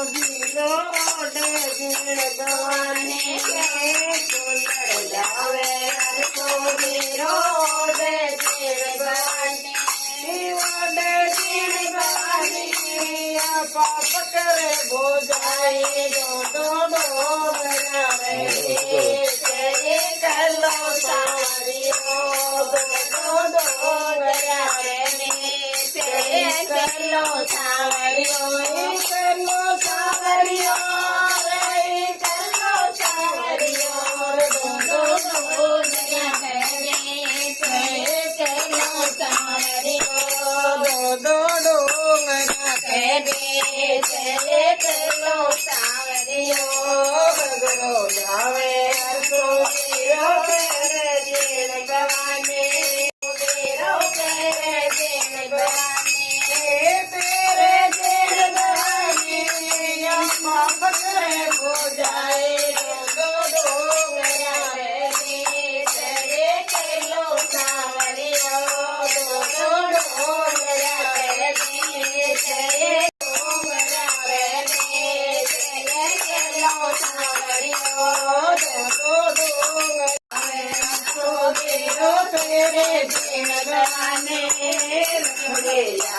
zero રોડે જીણ ભવાની સુંદર જાવે હરખો zero રોડે જીણ ભવાની રોડે જીણ ભવાની પાપ કરે ભોજાઈ જો બનાવે કલો સાવરિયો બનાવે કલો સાવરિયો કલો સાવરિયો કલો સાવરિયો કલો સાવરિયો દો કલો સાવરિયો બગડો જાવે હરખો જીરો કરે જીણ ભવાની જીરો કરે જીણ ભવાની તેરે જીણ ભવાની અમ્મા પકડે ભોજાએ દો ગરાવે તેરે કલો સાવરિયો દો ગરાવે તેરે तेरे जीण भवानी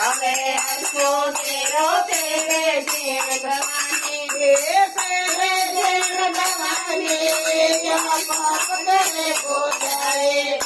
आवे हरखो जीरो तेरे जीण भवानी तेरे जीण भवानी पाप करे भोजाए